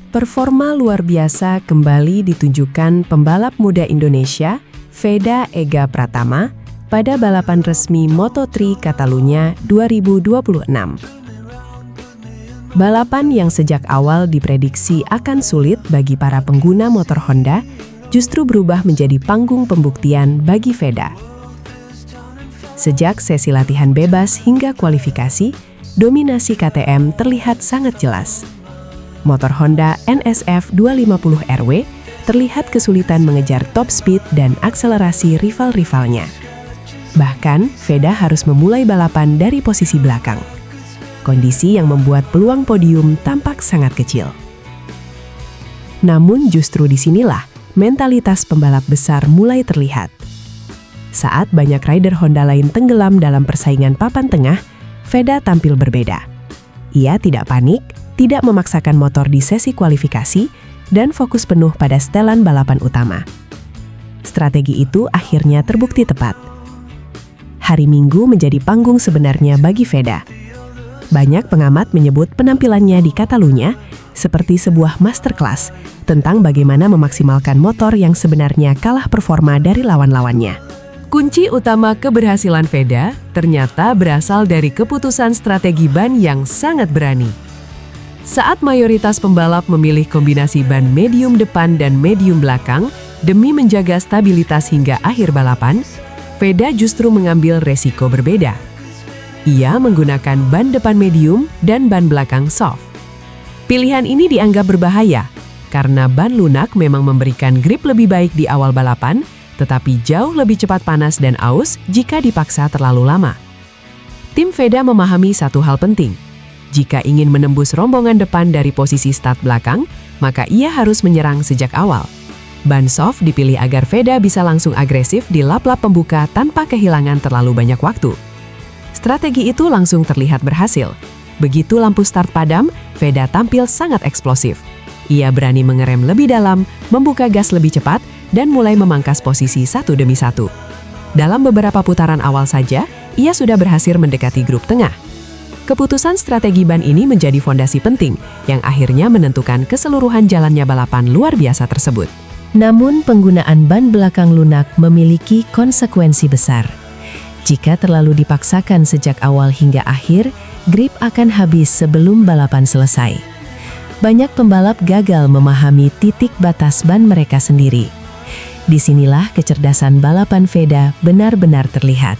Performa luar biasa kembali ditunjukkan pembalap muda Indonesia, Veda Ega Pratama, pada balapan resmi Moto3 Catalunya 2026. Balapan yang sejak awal diprediksi akan sulit bagi para pengguna motor Honda, justru berubah menjadi panggung pembuktian bagi Veda. Sejak sesi latihan bebas hingga kualifikasi, dominasi KTM terlihat sangat jelas. Motor Honda NSF 250RW terlihat kesulitan mengejar top speed dan akselerasi rival-rivalnya. Bahkan, Veda harus memulai balapan dari posisi belakang. Kondisi yang membuat peluang podium tampak sangat kecil. Namun justru disinilah mentalitas pembalap besar mulai terlihat. Saat banyak rider Honda lain tenggelam dalam persaingan papan tengah, Veda tampil berbeda. Ia tidak panik, tidak memaksakan motor di sesi kualifikasi, dan fokus penuh pada setelan balapan utama. Strategi itu akhirnya terbukti tepat. Hari Minggu menjadi panggung sebenarnya bagi Veda. Banyak pengamat menyebut penampilannya di Catalunya seperti sebuah masterclass tentang bagaimana memaksimalkan motor yang sebenarnya kalah performa dari lawan-lawannya. Kunci utama keberhasilan Veda ternyata berasal dari keputusan strategi ban yang sangat berani. Saat mayoritas pembalap memilih kombinasi ban medium depan dan medium belakang demi menjaga stabilitas hingga akhir balapan, Veda justru mengambil resiko berbeda. Ia menggunakan ban depan medium dan ban belakang soft. Pilihan ini dianggap berbahaya karena ban lunak memang memberikan grip lebih baik di awal balapan, tetapi jauh lebih cepat panas dan aus jika dipaksa terlalu lama. Tim Veda memahami satu hal penting. Jika ingin menembus rombongan depan dari posisi start belakang, maka ia harus menyerang sejak awal. Ban soft dipilih agar Veda bisa langsung agresif di lap-lap pembuka tanpa kehilangan terlalu banyak waktu. Strategi itu langsung terlihat berhasil. Begitu lampu start padam, Veda tampil sangat eksplosif. Ia berani mengerem lebih dalam, membuka gas lebih cepat, dan mulai memangkas posisi satu demi satu. Dalam beberapa putaran awal saja, ia sudah berhasil mendekati grup tengah. Keputusan strategi ban ini menjadi fondasi penting yang akhirnya menentukan keseluruhan jalannya balapan luar biasa tersebut. Namun penggunaan ban belakang lunak memiliki konsekuensi besar. Jika terlalu dipaksakan sejak awal hingga akhir, grip akan habis sebelum balapan selesai. Banyak pembalap gagal memahami titik batas ban mereka sendiri. Disinilah kecerdasan balapan Veda benar-benar terlihat.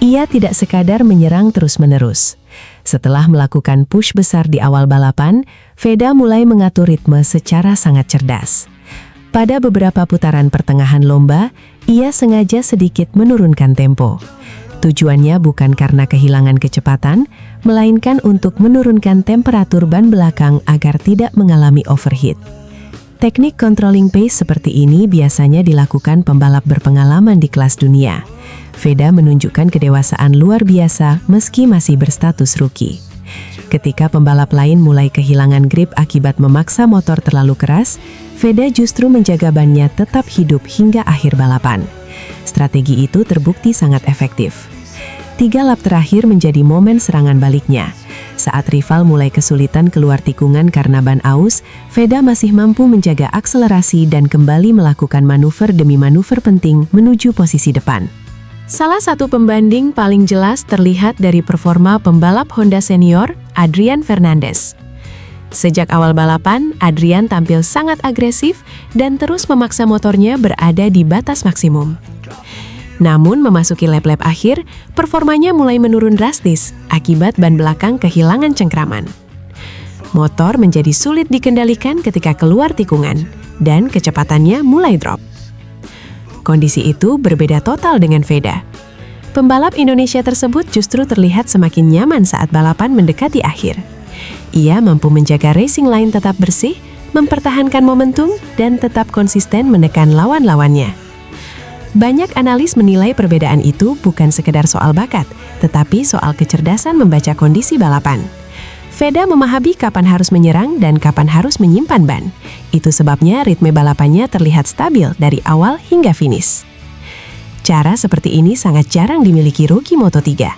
Ia tidak sekadar menyerang terus-menerus. Setelah melakukan push besar di awal balapan, Veda mulai mengatur ritme secara sangat cerdas. Pada beberapa putaran pertengahan lomba, ia sengaja sedikit menurunkan tempo. Tujuannya bukan karena kehilangan kecepatan, melainkan untuk menurunkan temperatur ban belakang agar tidak mengalami overheat. Teknik controlling pace seperti ini biasanya dilakukan pembalap berpengalaman di kelas dunia. Veda menunjukkan kedewasaan luar biasa meski masih berstatus rookie. Ketika pembalap lain mulai kehilangan grip akibat memaksa motor terlalu keras, Veda justru menjaga bannya tetap hidup hingga akhir balapan. Strategi itu terbukti sangat efektif. 3 lap terakhir menjadi momen serangan baliknya. Saat rival mulai kesulitan keluar tikungan karena ban aus, Veda masih mampu menjaga akselerasi dan kembali melakukan manuver demi manuver penting menuju posisi depan. Salah satu pembanding paling jelas terlihat dari performa pembalap Honda senior, Adrian Fernandez. Sejak awal balapan, Adrian tampil sangat agresif dan terus memaksa motornya berada di batas maksimum. Namun memasuki lap-lap akhir, performanya mulai menurun drastis akibat ban belakang kehilangan cengkraman. Motor menjadi sulit dikendalikan ketika keluar tikungan, dan kecepatannya mulai drop. Kondisi itu berbeda total dengan Veda. Pembalap Indonesia tersebut justru terlihat semakin nyaman saat balapan mendekati akhir. Ia mampu menjaga racing line tetap bersih, mempertahankan momentum, dan tetap konsisten menekan lawan-lawannya. Banyak analis menilai perbedaan itu bukan sekedar soal bakat, tetapi soal kecerdasan membaca kondisi balapan. Veda memahami kapan harus menyerang dan kapan harus menyimpan ban. Itu sebabnya ritme balapannya terlihat stabil dari awal hingga finish. Cara seperti ini sangat jarang dimiliki rookie Moto3.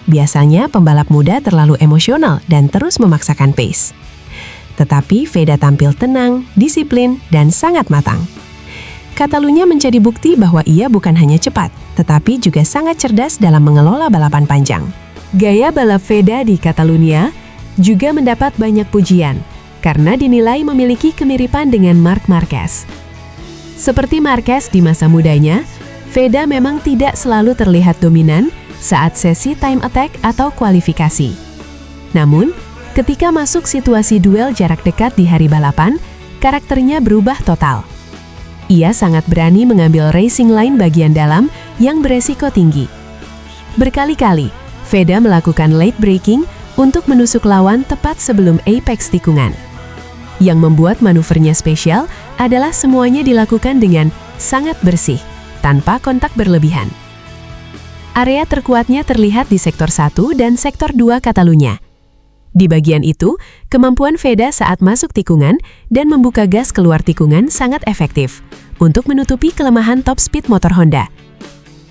Biasanya pembalap muda terlalu emosional dan terus memaksakan pace. Tetapi Veda tampil tenang, disiplin, dan sangat matang. Catalunya menjadi bukti bahwa ia bukan hanya cepat, tetapi juga sangat cerdas dalam mengelola balapan panjang. Gaya balap Veda di Catalunya juga mendapat banyak pujian, karena dinilai memiliki kemiripan dengan Marc Marquez. Seperti Marquez di masa mudanya, Veda memang tidak selalu terlihat dominan saat sesi time attack atau kualifikasi. Namun, ketika masuk situasi duel jarak dekat di hari balapan, karakternya berubah total. Ia sangat berani mengambil racing line bagian dalam yang beresiko tinggi. Berkali-kali, Veda melakukan late braking untuk menusuk lawan tepat sebelum apex tikungan. Yang membuat manuvernya spesial adalah semuanya dilakukan dengan sangat bersih, tanpa kontak berlebihan. Area terkuatnya terlihat di sektor 1 dan sektor 2 Catalunya. Di bagian itu, kemampuan Veda saat masuk tikungan dan membuka gas keluar tikungan sangat efektif untuk menutupi kelemahan top speed motor Honda.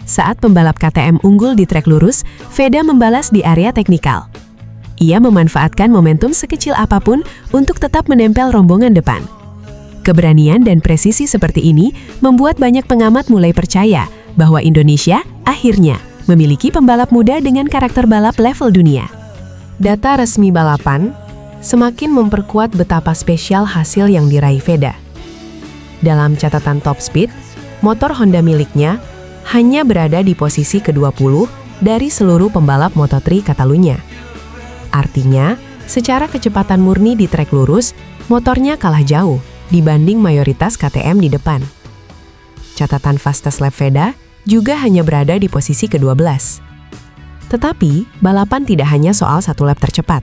Saat pembalap KTM unggul di trek lurus, Veda membalas di area teknikal. Ia memanfaatkan momentum sekecil apapun untuk tetap menempel rombongan depan. Keberanian dan presisi seperti ini membuat banyak pengamat mulai percaya bahwa Indonesia akhirnya memiliki pembalap muda dengan karakter balap level dunia. Data resmi balapan semakin memperkuat betapa spesial hasil yang diraih Veda. Dalam catatan top speed, motor Honda miliknya hanya berada di posisi ke-20 dari seluruh pembalap Moto3 Catalunya. Artinya, secara kecepatan murni di trek lurus, motornya kalah jauh dibanding mayoritas KTM di depan. Catatan fastest lap Veda juga hanya berada di posisi ke-12. Tetapi, balapan tidak hanya soal satu lap tercepat.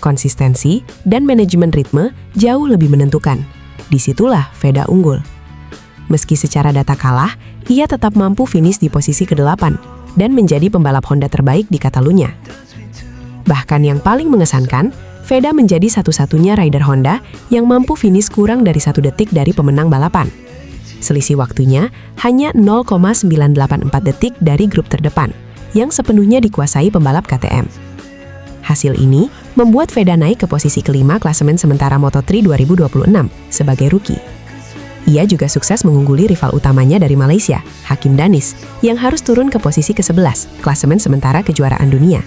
Konsistensi dan manajemen ritme jauh lebih menentukan. Disitulah Veda unggul. Meski secara data kalah, ia tetap mampu finish di posisi ke-8 dan menjadi pembalap Honda terbaik di Catalunya. Bahkan yang paling mengesankan, Veda menjadi satu-satunya rider Honda yang mampu finish kurang dari 1 detik dari pemenang balapan. Selisih waktunya hanya 0,984 detik dari grup terdepan, yang sepenuhnya dikuasai pembalap KTM. Hasil ini membuat Veda naik ke posisi kelima klasemen sementara Moto3 2026 sebagai rookie. Ia juga sukses mengungguli rival utamanya dari Malaysia, Hakim Danis, yang harus turun ke posisi ke-11 klasemen sementara kejuaraan dunia.